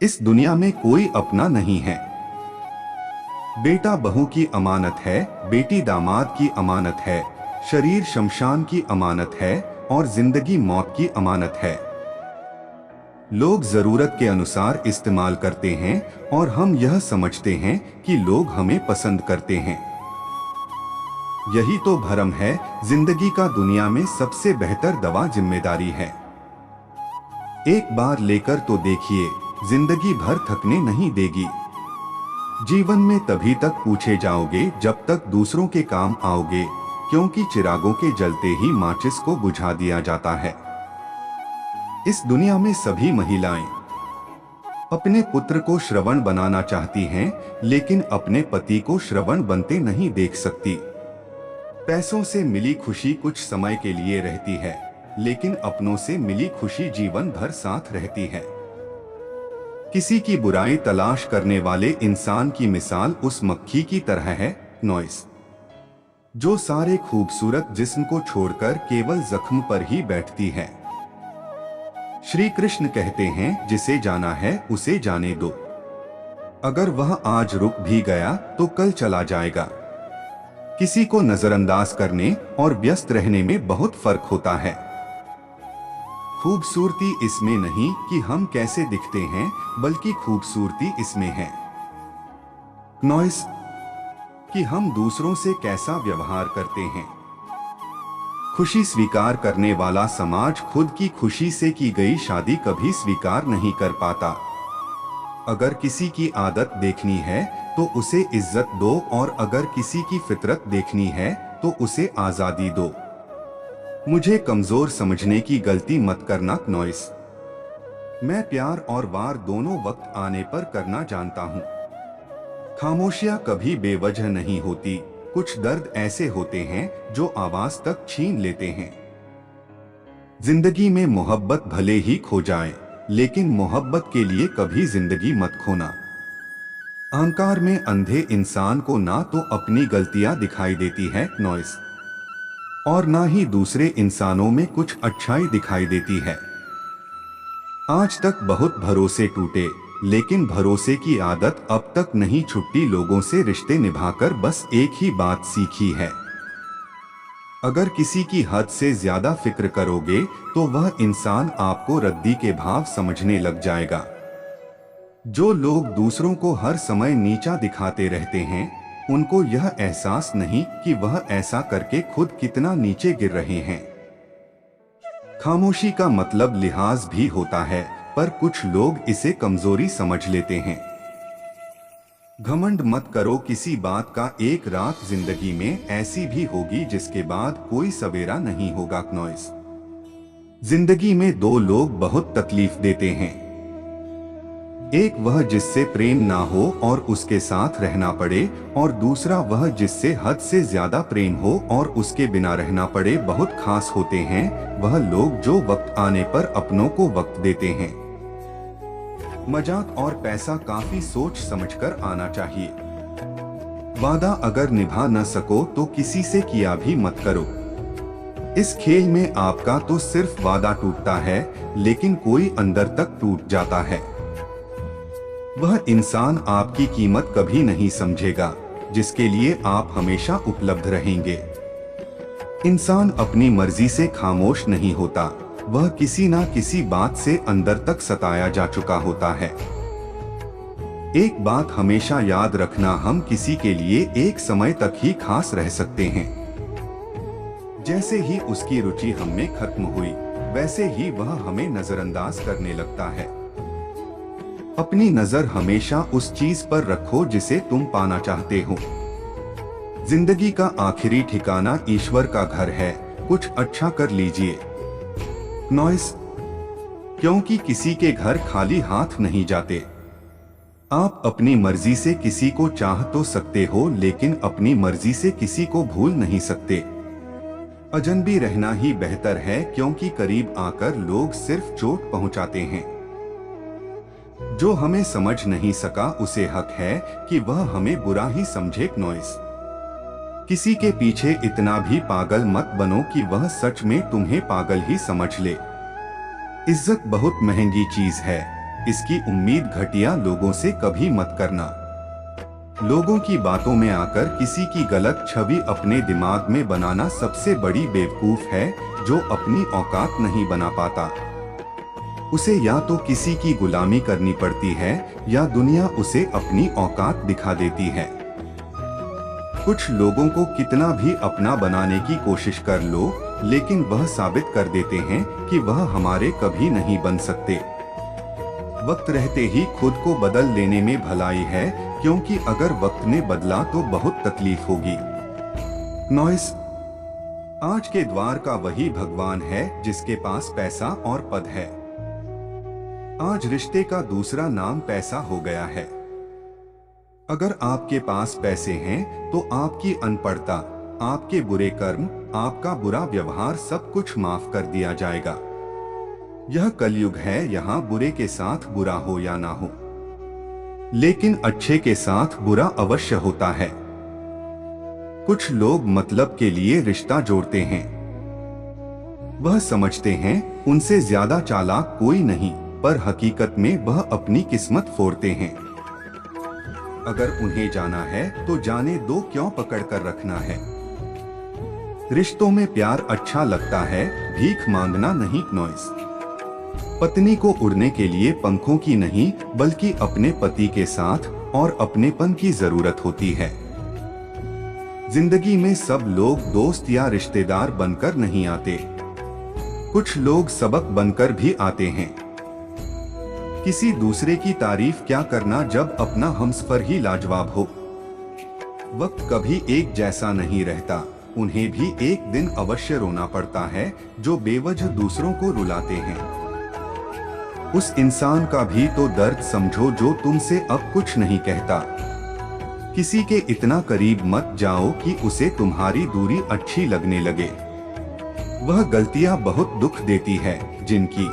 इस दुनिया में कोई अपना नहीं है। बेटा बहू की अमानत है, बेटी दामाद की अमानत है, शरीर शमशान की अमानत है और जिंदगी मौत की अमानत है। लोग जरूरत के अनुसार इस्तेमाल करते हैं और हम यह समझते हैं कि लोग हमें पसंद करते हैं। यही तो भ्रम है। जिंदगी का दुनिया में सबसे बेहतर दवा जिम्मेदारी है। एक बार लेकर तो देखिए, जिंदगी भर थकने नहीं देगी। जीवन में तभी तक पूछे जाओगे जब तक दूसरों के काम आओगे, क्योंकि चिरागों के जलते ही माचिस को बुझा दिया जाता है। इस दुनिया में सभी महिलाएं अपने पुत्र को श्रवण बनाना चाहती हैं, लेकिन अपने पति को श्रवण बनते नहीं देख सकती। पैसों से मिली खुशी कुछ समय के लिए रहती है, लेकिन अपनों से मिली खुशी जीवन भर साथ रहती है। किसी की बुराई तलाश करने वाले इंसान की मिसाल उस मक्खी की तरह है, नॉइस, जो सारे खूबसूरत जिस्म को छोड़कर केवल जख्म पर ही बैठती है। श्री कृष्ण कहते हैं, जिसे जाना है उसे जाने दो। अगर वह आज रुक भी गया तो कल चला जाएगा। किसी को नजरअंदाज करने और व्यस्त रहने में बहुत फर्क होता है। खूबसूरती इसमें नहीं कि हम कैसे दिखते हैं, बल्कि खूबसूरती इसमें है, नॉइस, कि हम दूसरों से कैसा व्यवहार करते हैं। खुशी स्वीकार करने वाला समाज खुद की खुशी से की गई शादी कभी स्वीकार नहीं कर पाता। अगर किसी की आदत देखनी है तो उसे इज्जत दो, और अगर किसी की फितरत देखनी है तो उसे आजादी दो। मुझे कमजोर समझने की गलती मत करना, नॉइस। मैं प्यार और वार दोनों वक्त आने पर करना जानता हूँ। खामोशियां कभी बेवजह नहीं होती। कुछ दर्द ऐसे होते हैं जो आवाज तक छीन लेते हैं। जिंदगी में मोहब्बत भले ही खो जाए, लेकिन मोहब्बत के लिए कभी जिंदगी मत खोना। अहंकार में अंधे इंसान को ना तो अपनी गलतियां दिखाई देती है, नॉइस, और ना ही दूसरे इंसानों में कुछ अच्छाई दिखाई देती है। आज तक बहुत भरोसे टूटे, लेकिन भरोसे की आदत अब तक नहीं छुट्टी। लोगों से रिश्ते निभाकर बस एक ही बात सीखी है, अगर किसी की हद से ज्यादा फिक्र करोगे तो वह इंसान आपको रद्दी के भाव समझने लग जाएगा। जो लोग दूसरों को हर समय नीचा दिखाते रहते हैं, उनको यह एहसास नहीं कि वह ऐसा करके खुद कितना नीचे गिर रहे हैं। खामोशी का मतलब लिहाज भी होता है, पर कुछ लोग इसे कमजोरी समझ लेते हैं। घमंड मत करो किसी बात का। एक रात जिंदगी में ऐसी भी होगी जिसके बाद कोई सवेरा नहीं होगा, नॉइस। जिंदगी में दो लोग बहुत तकलीफ देते हैं। एक वह जिससे प्रेम ना हो और उसके साथ रहना पड़े, और दूसरा वह जिससे हद से ज्यादा प्रेम हो और उसके बिना रहना पड़े। बहुत खास होते हैं वह लोग जो वक्त आने पर अपनों को वक्त देते हैं। मजाक और पैसा काफी सोच समझकर आना चाहिए। वादा अगर निभा न सको तो किसी से किया भी मत करो। इस खेल में आपका तो सिर्फ वादा टूटता है, लेकिन कोई अंदर तक टूट जाता है। वह इंसान आपकी कीमत कभी नहीं समझेगा जिसके लिए आप हमेशा उपलब्ध रहेंगे। इंसान अपनी मर्जी से खामोश नहीं होता, वह किसी ना किसी बात से अंदर तक सताया जा चुका होता है। एक बात हमेशा याद रखना, हम किसी के लिए एक समय तक ही खास रह सकते हैं। जैसे ही उसकी रुचि हम में खत्म हुई, वैसे ही वह हमें नजरअंदाज करने लगता है। अपनी नजर हमेशा उस चीज पर रखो जिसे तुम पाना चाहते हो। जिंदगी का आखिरी ठिकाना ईश्वर का घर है, कुछ अच्छा कर लीजिए, नॉइस, क्योंकि किसी के घर खाली हाथ नहीं जाते। आप अपनी मर्जी से किसी को चाह तो सकते हो, लेकिन अपनी मर्जी से किसी को भूल नहीं सकते। अजनबी रहना ही बेहतर है, क्योंकि करीब आकर लोग सिर्फ चोट पहुंचाते हैं। जो हमें समझ नहीं सका उसे हक है कि वह हमें बुरा ही समझे, नॉइस। किसी के पीछे इतना भी पागल मत बनो कि वह सच में तुम्हें पागल ही समझ ले। इज्जत बहुत महंगी चीज है, इसकी उम्मीद घटिया लोगों से कभी मत करना। लोगों की बातों में आकर किसी की गलत छवि अपने दिमाग में बनाना सबसे बड़ी बेवकूफ है। जो अपनी औकात नहीं बना पाता, उसे या तो किसी की गुलामी करनी पड़ती है या दुनिया उसे अपनी औकात दिखा देती है। कुछ लोगों को कितना भी अपना बनाने की कोशिश कर लो, लेकिन वह साबित कर देते हैं कि वह हमारे कभी नहीं बन सकते। वक्त रहते ही खुद को बदल लेने में भलाई है, क्योंकि अगर वक्त ने बदला तो बहुत तकलीफ होगी। नॉइस आज के द्वार का वही भगवान है जिसके पास पैसा और पद है। आज रिश्ते का दूसरा नाम पैसा हो गया है। अगर आपके पास पैसे हैं तो आपकी अनपढ़ता, आपके बुरे कर्म, आपका बुरा व्यवहार सब कुछ माफ कर दिया जाएगा। यह कलयुग है, यहाँ बुरे के साथ बुरा हो या ना हो, लेकिन अच्छे के साथ बुरा अवश्य होता है। कुछ लोग मतलब के लिए रिश्ता जोड़ते हैं। वह समझते हैं उनसे ज्यादा चालाक कोई नहीं, पर हकीकत में वह अपनी किस्मत फोड़ते हैं। अगर उन्हें जाना है तो जाने दो, क्यों पकड़ कर रखना है। रिश्तों में प्यार अच्छा लगता है, भीख मांगना नहीं। नॉइस पत्नी को उड़ने के लिए पंखों की नहीं बल्कि अपने पति के साथ और अपनेपन की जरूरत होती है। जिंदगी में सब लोग दोस्त या रिश्तेदार बनकर नहीं आते, कुछ लोग सबक बनकर भी आते हैं। किसी दूसरे की तारीफ क्या करना जब अपना हमसफर ही लाजवाब हो। वक्त कभी एक जैसा नहीं रहता, उन्हें भी एक दिन अवश्य रोना पड़ता है जो बेवजह दूसरों को रुलाते हैं। उस इंसान का भी तो दर्द समझो जो तुमसे अब कुछ नहीं कहता। किसी के इतना करीब मत जाओ कि उसे तुम्हारी दूरी अच्छी लगने लगे। वह गलतियां बहुत दुख देती है जिनकी